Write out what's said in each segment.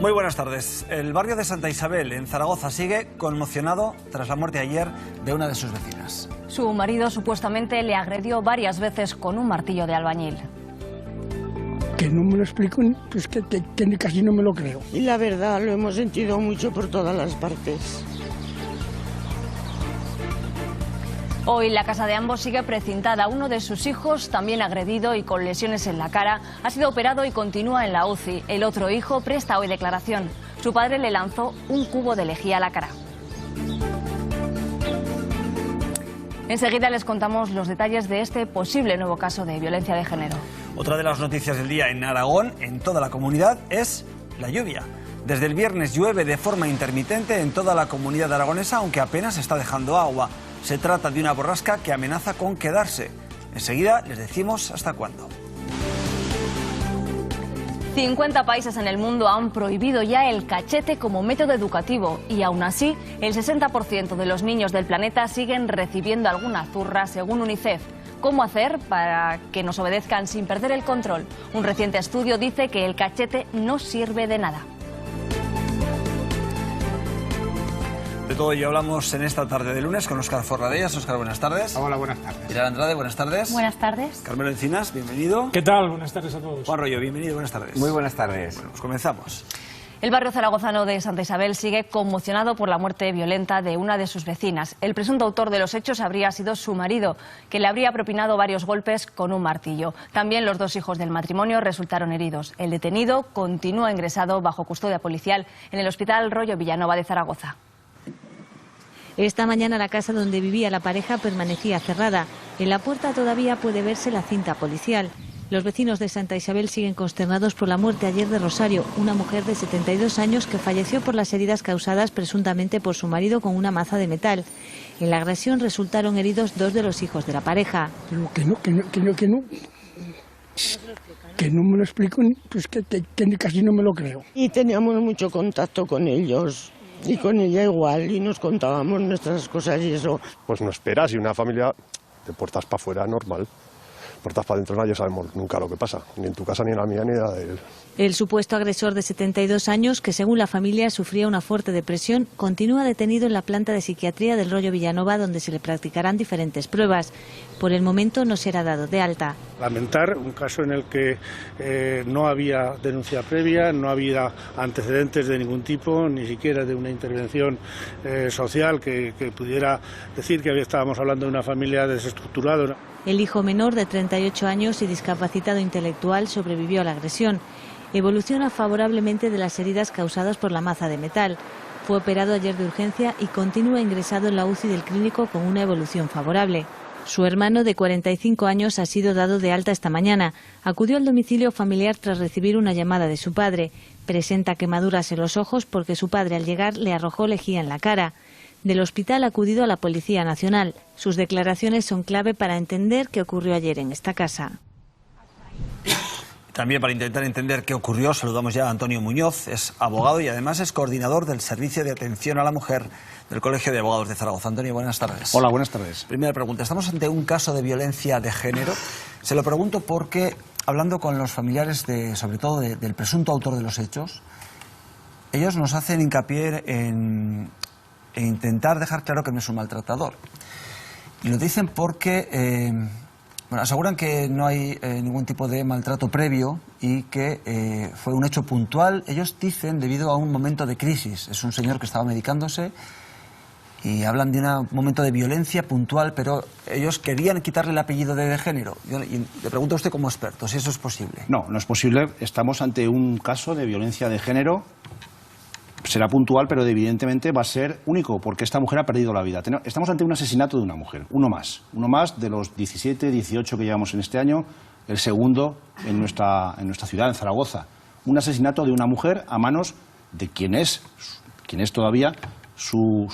Muy buenas tardes. El barrio de Santa Isabel, en Zaragoza, sigue conmocionado tras la muerte ayer de una de sus vecinas. Su marido supuestamente le agredió varias veces con un martillo de albañil. Que no me lo explico, pues que casi no me lo creo. Y la verdad, lo hemos sentido mucho por todas las partes. Hoy la casa de ambos sigue precintada. Uno de sus hijos, también agredido y con lesiones en la cara, ha sido operado y continúa en la UCI. El otro hijo presta hoy declaración. Su padre le lanzó un cubo de lejía a la cara. Enseguida les contamos los detalles de este posible nuevo caso de violencia de género. Otra de las noticias del día en Aragón, en toda la comunidad, es la lluvia. Desde el viernes llueve de forma intermitente en toda la comunidad aragonesa, aunque apenas está dejando agua. Se trata de una borrasca que amenaza con quedarse. Enseguida les decimos hasta cuándo. 50 países en el mundo han prohibido ya el cachete como método educativo y aún así el 60% de los niños del planeta siguen recibiendo alguna zurra, según UNICEF. ¿Cómo hacer para que nos obedezcan sin perder el control? Un reciente estudio dice que el cachete no sirve de nada. De todo ello hablamos en esta tarde de lunes con Óscar Forradellas. Óscar, buenas tardes. Hola, buenas tardes. Pilar Andrade, buenas tardes. Buenas tardes. Carmelo Encinas, bienvenido. ¿Qué tal? Buenas tardes a todos. Juan Rollo, bienvenido, buenas tardes. Muy buenas tardes. Bueno, pues comenzamos. El barrio zaragozano de Santa Isabel sigue conmocionado por la muerte violenta de una de sus vecinas. El presunto autor de los hechos habría sido su marido, que le habría propinado varios golpes con un martillo. También los dos hijos del matrimonio resultaron heridos. El detenido continúa ingresado bajo custodia policial en el Hospital Rollo Villanova de Zaragoza. Esta mañana la casa donde vivía la pareja permanecía cerrada. En la puerta todavía puede verse la cinta policial. Los vecinos de Santa Isabel siguen consternados por la muerte ayer de Rosario, una mujer de 72 años que falleció por las heridas causadas presuntamente por su marido con una maza de metal. En la agresión resultaron heridos dos de los hijos de la pareja. Pero que no me lo explico, pues que casi no me lo creo. Y teníamos mucho contacto con ellos. Y con ella igual, y nos contábamos nuestras cosas y eso. Pues no esperas, y una familia de puertas para afuera normal. Puertas para adentro nadie sabemos nunca lo que pasa, ni en tu casa, ni en la mía, ni en la de él. El supuesto agresor de 72 años, que según la familia sufría una fuerte depresión, continúa detenido en la planta de psiquiatría del Rollo Villanova, donde se le practicarán diferentes pruebas. Por el momento no será dado de alta. Lamentar un caso en el que no había denuncia previa, no había antecedentes de ningún tipo, ni siquiera de una intervención social que pudiera decir que estábamos hablando de una familia desestructurada. El hijo menor de 38 años y discapacitado intelectual sobrevivió a la agresión. Evoluciona favorablemente de las heridas causadas por la maza de metal. Fue operado ayer de urgencia y continúa ingresado en la UCI del clínico con una evolución favorable. Su hermano de 45 años ha sido dado de alta esta mañana. Acudió al domicilio familiar tras recibir una llamada de su padre. Presenta quemaduras en los ojos porque su padre al llegar le arrojó lejía en la cara. Del hospital ha acudido a la Policía Nacional. Sus declaraciones son clave para entender qué ocurrió ayer en esta casa. También para intentar entender qué ocurrió, saludamos ya a Antonio Muñoz, es abogado y además es coordinador del Servicio de Atención a la Mujer del Colegio de Abogados de Zaragoza. Antonio, buenas tardes. Hola, buenas tardes. Primera pregunta, ¿estamos ante un caso de violencia de género? Se lo pregunto porque, hablando con los familiares, sobre todo del presunto autor de los hechos, ellos nos hacen hincapié en intentar dejar claro que no es un maltratador. Y lo dicen porque aseguran que no hay ningún tipo de maltrato previo y que fue un hecho puntual. Ellos dicen debido a un momento de crisis. Es un señor que estaba medicándose y hablan de un momento de violencia puntual, pero ellos querían quitarle el apellido de género. Y le pregunto a usted como experto si eso es posible. No, no es posible. Estamos ante un caso de violencia de género. Será puntual, pero evidentemente va a ser único, porque esta mujer ha perdido la vida. Estamos ante un asesinato de una mujer, uno más de los 17, 18 que llevamos en este año, el segundo en nuestra ciudad, en Zaragoza. Un asesinato de una mujer a manos de quien es todavía su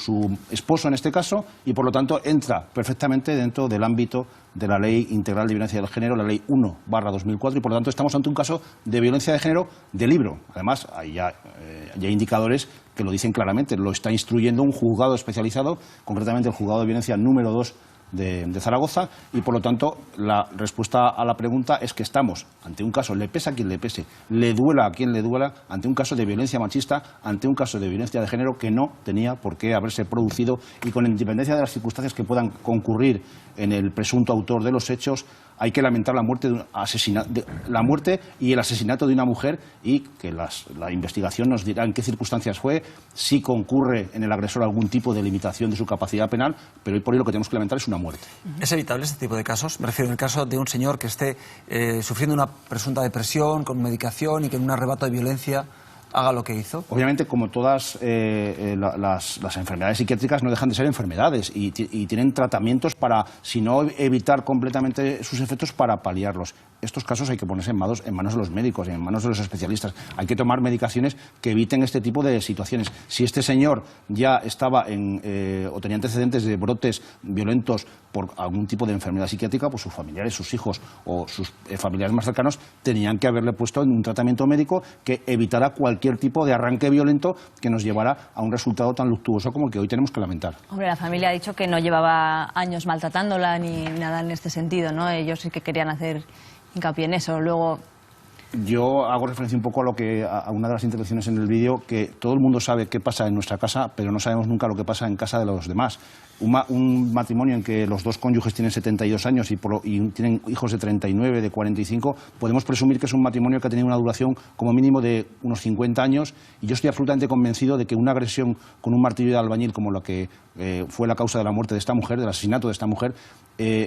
esposo en este caso, y por lo tanto entra perfectamente dentro del ámbito de la Ley Integral de Violencia del Género, la Ley 1/2004, y por lo tanto estamos ante un caso de violencia de género de libro. Además, hay indicadores que lo dicen claramente, lo está instruyendo un juzgado especializado, concretamente el Juzgado de Violencia número 2 de Zaragoza, y por lo tanto la respuesta a la pregunta es que estamos ante un caso, le pese a quien le pese, le duela a quien le duela, ante un caso de violencia machista, ante un caso de violencia de género que no tenía por qué haberse producido, y con independencia de las circunstancias que puedan concurrir en el presunto autor de los hechos, hay que lamentar la muerte y el asesinato de una mujer, y que la investigación nos dirá en qué circunstancias fue, si concurre en el agresor algún tipo de limitación de su capacidad penal, pero hoy por hoy lo que tenemos que lamentar es una muerte. ¿Es evitable este tipo de casos? Me refiero en el caso de un señor que esté sufriendo una presunta depresión con medicación y que en un arrebato de violencia haga lo que hizo. Obviamente, como todas las enfermedades psiquiátricas, no dejan de ser enfermedades y tienen tratamientos para, si no evitar completamente sus efectos, para paliarlos. Estos casos hay que ponerse en manos de los médicos, en manos de los especialistas. Hay que tomar medicaciones que eviten este tipo de situaciones. Si este señor ya estaba o tenía antecedentes de brotes violentos por algún tipo de enfermedad psiquiátrica, pues sus familiares, sus hijos o sus familiares más cercanos tenían que haberle puesto en un tratamiento médico que evitara cualquier tipo de arranque violento que nos llevara a un resultado tan luctuoso como el que hoy tenemos que lamentar. Hombre, la familia ha dicho que no llevaba años maltratándola ni nada en este sentido, ¿no? Ellos sí que querían hacer hincapié en eso. Luego, yo hago referencia un poco a una de las intervenciones en el vídeo, que todo el mundo sabe qué pasa en nuestra casa, pero no sabemos nunca lo que pasa en casa de los demás. Un matrimonio en que los dos cónyuges tienen 72 años y tienen hijos de 39, de 45, podemos presumir que es un matrimonio que ha tenido una duración como mínimo de unos 50 años, y yo estoy absolutamente convencido de que una agresión con un martillo de albañil como la que fue la causa de la muerte de esta mujer, del asesinato de esta mujer,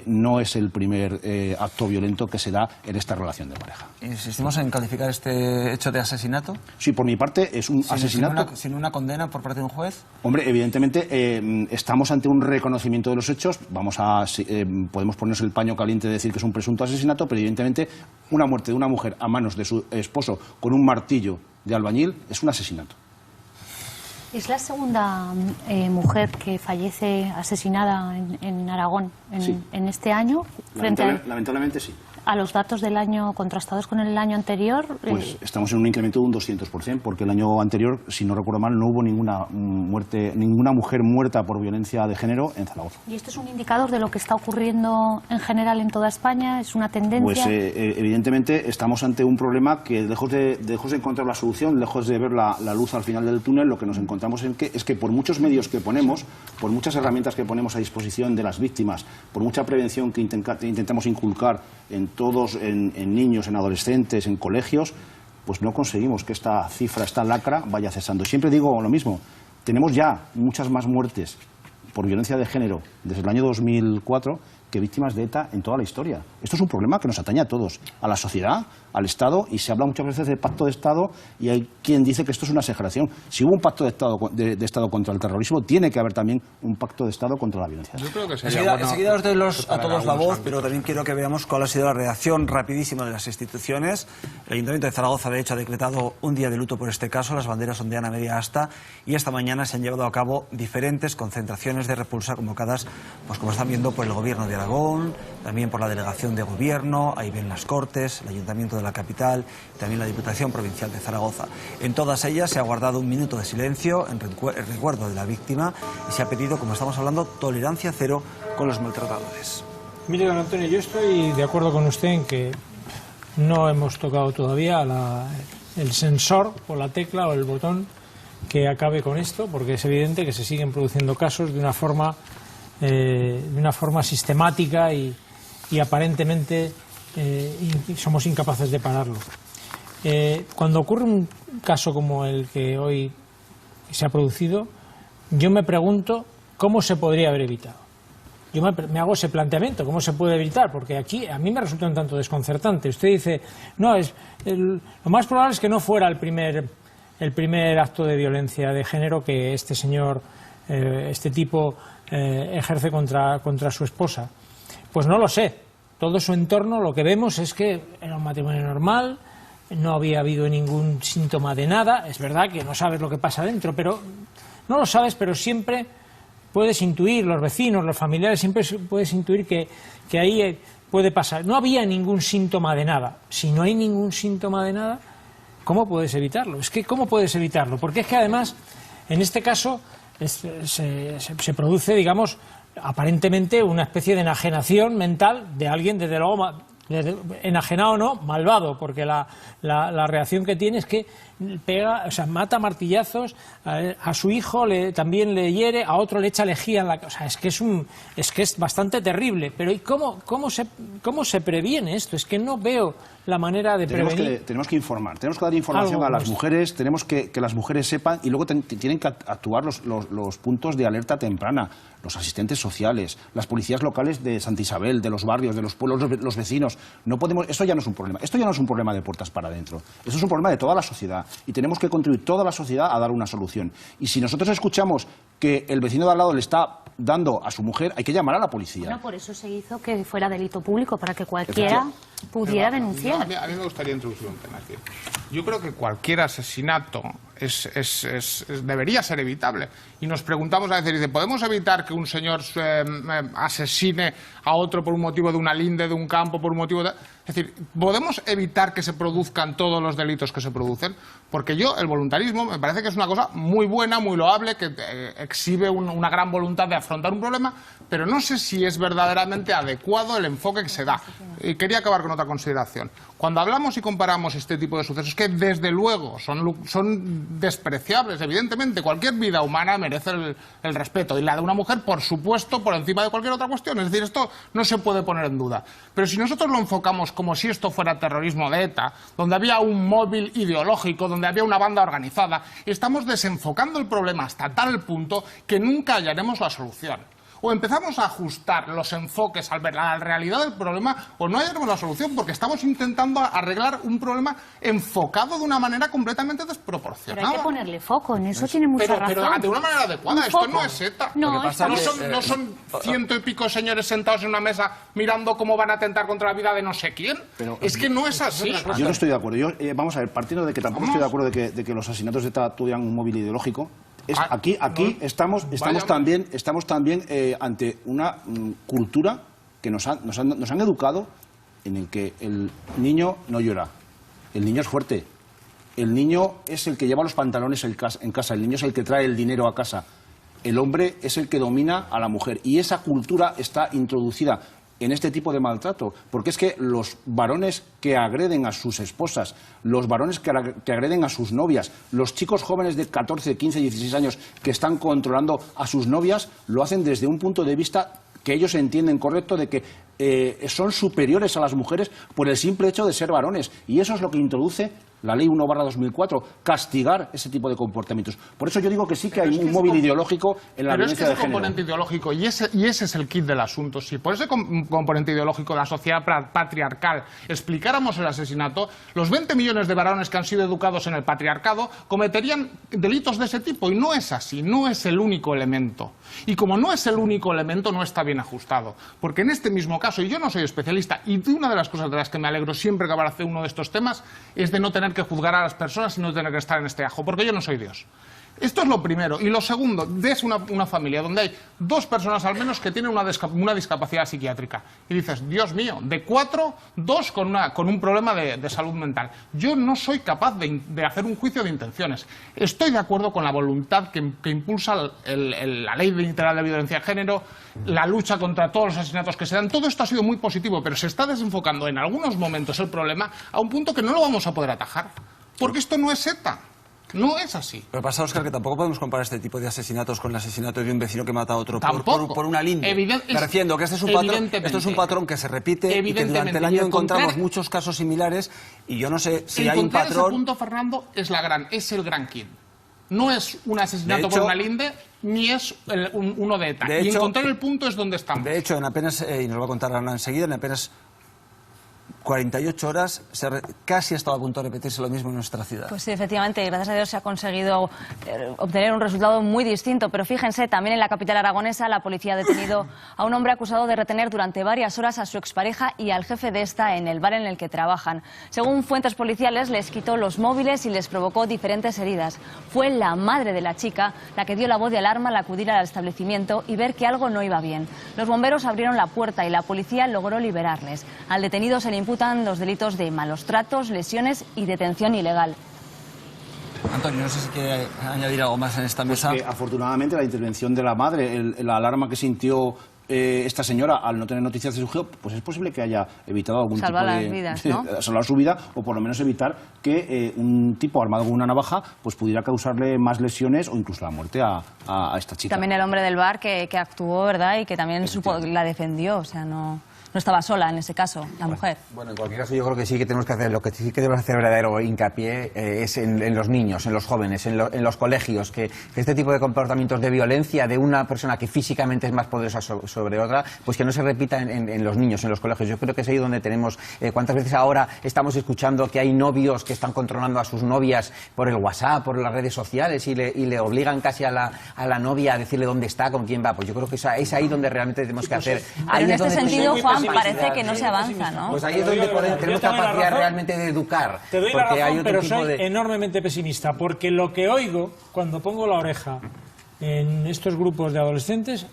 no es el primer acto violento que se da en esta relación de pareja. ¿Insistimos en calificar este hecho de asesinato? Sí, por mi parte es un asesinato. ¿Sin una condena por parte de un juez? Hombre, evidentemente estamos ante un reconocimiento de los hechos. Podemos ponernos el paño caliente de decir que es un presunto asesinato, pero evidentemente una muerte de una mujer a manos de su esposo con un martillo de albañil es un asesinato. Es la segunda mujer que fallece asesinada en Aragón en este año. Lamentablemente sí. A los datos del año contrastados con el año anterior. Pues estamos en un incremento de un 200%, porque el año anterior, si no recuerdo mal, no hubo ninguna mujer muerta por violencia de género en Zaragoza. ¿Y esto es un indicador de lo que está ocurriendo en general en toda España? ¿Es una tendencia? Pues evidentemente estamos ante un problema que, lejos de encontrar la solución, lejos de ver la luz al final del túnel, lo que nos encontramos es que por muchos medios que ponemos, por muchas herramientas que ponemos a disposición de las víctimas, por mucha prevención que intentamos inculcar en niños, en adolescentes, en colegios, pues no conseguimos que esta cifra, esta lacra, vaya cesando. Siempre digo lo mismo, tenemos ya muchas más muertes por violencia de género desde el año 2004 que víctimas de ETA en toda la historia. Esto es un problema que nos atañe a todos, a la sociedad, al Estado, y se habla muchas veces de pacto de Estado, y hay quien dice que esto es una exageración. Si hubo un pacto de Estado contra el terrorismo, tiene que haber también un pacto de Estado contra la violencia. Yo creo que enseguida os doy a todos la voz, pero también quiero que veamos cuál ha sido la reacción rapidísima de las instituciones. El Ayuntamiento de Zaragoza, de hecho, ha decretado un día de luto por este caso. Las banderas ondean a media asta, y esta mañana se han llevado a cabo diferentes concentraciones de repulsa convocadas, pues como están viendo, por el Gobierno de Aragón, también por la Delegación de Gobierno, ahí ven las Cortes, el Ayuntamiento de la capital y también la Diputación Provincial de Zaragoza. En todas ellas se ha guardado un minuto de silencio en recuerdo de la víctima, y se ha pedido, como estamos hablando, tolerancia cero con los maltratadores. Mire, don Antonio, yo estoy de acuerdo con usted en que no hemos tocado todavía el sensor o la tecla o el botón que acabe con esto, porque es evidente que se siguen produciendo casos de una forma sistemática y aparentemente somos incapaces de pararlo. Cuando ocurre un caso como el que hoy se ha producido, yo me pregunto cómo se podría haber evitado. Yo me hago ese planteamiento, ¿cómo se puede evitar? Porque aquí a mí me resulta un tanto desconcertante. Usted dice, no, lo más probable es que no fuera el primer acto de violencia de género que este señor, este tipo, ejerce contra su esposa. Pues no lo sé. Todo su entorno, lo que vemos es que era un matrimonio normal, no había habido ningún síntoma de nada. Es verdad que no sabes lo que pasa dentro, pero no lo sabes, pero siempre puedes intuir, los vecinos, los familiares, siempre puedes intuir que ahí puede pasar. No había ningún síntoma de nada. Si no hay ningún síntoma de nada, ¿cómo puedes evitarlo? Es que ¿cómo puedes evitarlo? Porque es que además, en este caso, se produce, digamos, aparentemente una especie de enajenación mental de alguien, desde luego, enajenado o no, malvado, porque la reacción que tiene es que pega, o sea, mata martillazos a su hijo, también le hiere, a otro le echa lejía en la casa. O sea, es que es bastante terrible. Pero ¿y cómo se previene esto? Es que no veo la manera de prevenir. Tenemos que informar, tenemos que dar información a las mujeres, tenemos que las mujeres sepan, y luego tienen que actuar los puntos de alerta temprana, los asistentes sociales, las policías locales de Santa Isabel, de los barrios, de los pueblos, los vecinos. No podemos, esto ya no es un problema, esto ya no es un problema de puertas para adentro, esto es un problema de toda la sociedad, y tenemos que contribuir toda la sociedad a dar una solución. Y si nosotros escuchamos que el vecino de al lado le está dando a su mujer, hay que llamar a la policía. Bueno, por eso se hizo que fuera delito público, para que cualquiera pudiera denunciar. A mí me gustaría introducir un tema. Yo creo que cualquier asesinato debería ser evitable. Y nos preguntamos a veces, ¿podemos evitar que un señor asesine a otro por un motivo de una linde, de un campo, por un motivo de... Es decir, ¿podemos evitar que se produzcan todos los delitos que se producen? Porque el voluntarismo me parece que es una cosa muy buena, muy loable, que exhibe una gran voluntad de afrontar un problema, pero no sé si es verdaderamente adecuado el enfoque que se da. Y quería acabar con otra consideración. Cuando hablamos y comparamos este tipo de sucesos, que desde luego son despreciables, evidentemente, cualquier vida humana merece el respeto, y la de una mujer, por supuesto, por encima de cualquier otra cuestión. Es decir, esto no se puede poner en duda. Pero si nosotros lo enfocamos como si esto fuera terrorismo de ETA, donde había un móvil ideológico, donde había una banda organizada, estamos desenfocando el problema hasta tal punto que nunca hallaremos la solución. O empezamos a ajustar los enfoques a la realidad del problema, o no hallaremos la solución, porque estamos intentando arreglar un problema enfocado de una manera completamente desproporcionada. Pero hay que ponerle foco, en eso tiene mucha razón. Pero de una manera adecuada, esto no es ETA. No son 100 y pico señores sentados en una mesa mirando cómo van a atentar contra la vida de no sé quién. Es que no es así. Yo no estoy de acuerdo. Vamos a ver, partiendo de que tampoco estoy de acuerdo de que los asesinatos de ETA tuvieran un móvil ideológico. Aquí estamos también ante una cultura que nos han educado en el que el niño no llora, el niño es fuerte, el niño es el que lleva los pantalones en casa, el niño es el que trae el dinero a casa, el hombre es el que domina a la mujer, y esa cultura está introducida en este tipo de maltrato, porque es que los varones que agreden a sus esposas, los varones que agreden a sus novias, los chicos jóvenes de 14, 15, 16 años que están controlando a sus novias, lo hacen desde un punto de vista que ellos entienden correcto, de que son superiores a las mujeres por el simple hecho de ser varones, y eso es lo que introduce la Ley 1/2004, castigar ese tipo de comportamientos. Por eso yo digo que sí que hay un móvil ideológico en la violencia de género. Pero es que ese componente ideológico, y ese es el kit del asunto. Si por ese componente ideológico de la sociedad patriarcal explicáramos el asesinato, los 20 millones de varones que han sido educados en el patriarcado cometerían delitos de ese tipo, y no es así, no es el único elemento. Y como no es el único elemento, no está bien ajustado. Porque en este mismo caso, y yo no soy especialista, y una de las cosas de las que me alegro siempre que aparece uno de estos temas es de no tener que juzgar a las personas y no tener que estar en este ajo, porque yo no soy Dios. Esto es lo primero. Y lo segundo, es una familia donde hay 2 personas al menos que tienen una discapacidad psiquiátrica. Y dices, Dios mío, de 4, 2 con un problema de salud mental. Yo no soy capaz de hacer un juicio de intenciones. Estoy de acuerdo con la voluntad que impulsa la Ley Integral de Violencia de Género, la lucha contra todos los asesinatos que se dan. Todo esto ha sido muy positivo, pero se está desenfocando en algunos momentos el problema a un punto que no lo vamos a poder atajar. Porque esto no es ETA. No es así. Pero pasa, Óscar, que tampoco podemos comparar este tipo de asesinatos con el asesinato de un vecino que mata a otro por una linde. Me refiero que esto es un patrón que se repite y que durante el año encontramos muchos casos similares, y yo no sé si hay un patrón. Ese punto, Fernando, es el gran kit. No es un asesinato por una linde, ni es uno de ETA. Y encontrar el punto es donde estamos. De hecho, en apenas, y nos lo va a contar Ana enseguida, en apenas 48 horas casi ha estado a punto de repetirse lo mismo en nuestra ciudad. Pues sí, efectivamente, gracias a Dios se ha conseguido obtener un resultado muy distinto. Pero fíjense, también en la capital aragonesa la policía ha detenido a un hombre acusado de retener durante varias horas a su expareja y al jefe de esta en el bar en el que trabajan. Según fuentes policiales, les quitó los móviles y les provocó diferentes heridas. Fue la madre de la chica la que dio la voz de alarma al acudir al establecimiento y ver que algo no iba bien. Los bomberos abrieron la puerta y la policía logró liberarles. Al detenido se le imputan los delitos de malos tratos, lesiones y detención ilegal. Antonio, no sé si quiere añadir algo más en esta mesa. Pues que, afortunadamente, la intervención de la madre, la alarma que sintió esta señora al no tener noticias de su hijo, pues es posible que haya evitado algún salvar tipo de... las vidas, ¿no? Salvar su vida, o por lo menos evitar que un tipo armado con una navaja pues pudiera causarle más lesiones o incluso la muerte a esta chica. También el hombre del bar que actuó, ¿verdad? Y que también la defendió, o sea, no estaba sola en ese caso, la mujer. Bueno, en cualquier caso yo creo que sí que tenemos que hacer, lo que sí que debemos hacer verdadero hincapié es en los niños, en los jóvenes, en los colegios, que este tipo de comportamientos de violencia de una persona que físicamente es más poderosa sobre otra, pues que no se repita en los niños, en los colegios. Yo creo que es ahí donde tenemos, cuántas veces ahora estamos escuchando que hay novios que están controlando a sus novias por el WhatsApp, por las redes sociales y le obligan casi a la novia a decirle dónde está, con quién va. Pues yo creo que es ahí donde realmente tenemos que hacer. Pero en este sentido, Juan, parece que no se avanza, ¿no? Pues ahí es donde tenemos capacidad realmente de educar. Te doy la razón, pero soy de... enormemente pesimista, porque lo que oigo cuando pongo la oreja en estos grupos de adolescentes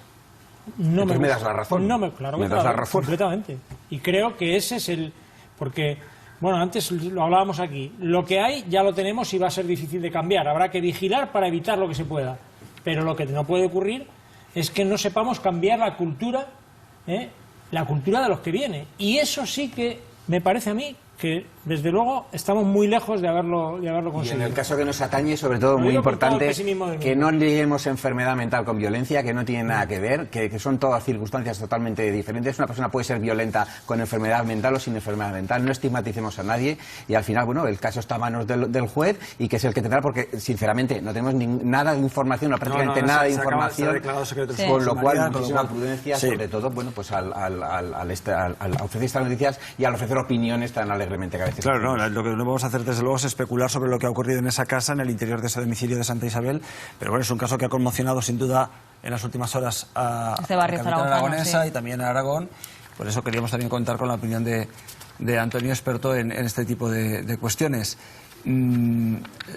no me das la razón. Claro, me das la razón. Completamente. Y creo que ese es el... Porque, bueno, antes lo hablábamos aquí, lo que hay ya lo tenemos y va a ser difícil de cambiar. Habrá que vigilar para evitar lo que se pueda. Pero lo que no puede ocurrir es que no sepamos cambiar la cultura, la cultura de los que viene. Y eso sí que me parece a mí que, desde luego, estamos muy lejos de haberlo conseguido. Y en el caso que nos atañe, sobre todo, muy importante, que no liemos enfermedad mental con violencia, que no tiene nada que ver, que son todas circunstancias totalmente diferentes. Una persona puede ser violenta con enfermedad mental o sin enfermedad mental. No estigmaticemos a nadie y, al final, bueno, el caso está a manos del juez y que es el que tendrá, porque, sinceramente, no tenemos nada de información, o prácticamente nada de información, con lo cual, muchísima prudencia, sobre todo, bueno, pues al ofrecer estas noticias y al ofrecer opiniones tan alegremente que a veces... Claro, no, lo que no vamos a hacer desde luego es especular sobre lo que ha ocurrido en esa casa, en el interior de ese domicilio de Santa Isabel, pero bueno, es un caso que ha conmocionado sin duda en las últimas horas a este barrio la capital aragonesa, sí, y también a Aragón. Por eso queríamos también contar con la opinión de Antonio, experto en este tipo de cuestiones.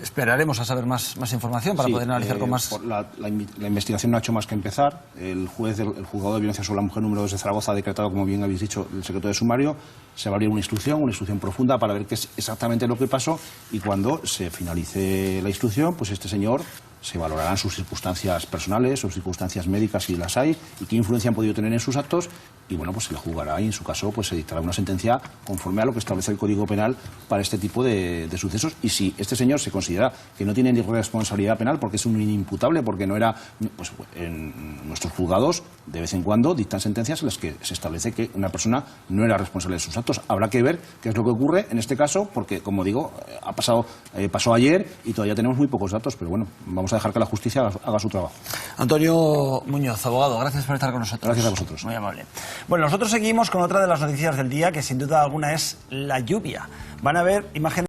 Esperaremos a saber más información para poder analizar con más... La investigación no ha hecho más que empezar. El juzgado de violencia sobre la mujer número 2 de Zaragoza ha decretado, como bien habéis dicho, el secreto de sumario. Se va a abrir una instrucción profunda para ver qué es exactamente lo que pasó, y cuando se finalice la instrucción, pues este señor, se valorarán sus circunstancias personales, sus circunstancias médicas, si las hay, y qué influencia han podido tener en sus actos, y bueno, pues se le juzgará y en su caso pues se dictará una sentencia conforme a lo que establece el Código Penal para este tipo de sucesos. Y si este señor se considera que no tiene ni responsabilidad penal porque es un inimputable, porque no era, pues en nuestros juzgados de vez en cuando dictan sentencias en las que se establece que una persona no era responsable de sus actos. Habrá que ver qué es lo que ocurre en este caso, porque, como digo, pasó ayer y todavía tenemos muy pocos datos, pero bueno, vamos a dejar que la justicia haga su trabajo. Antonio Muñoz, abogado, gracias por estar con nosotros. Gracias a vosotros. Muy amable. Bueno, nosotros seguimos con otra de las noticias del día, que sin duda alguna es la lluvia. Van a ver imágenes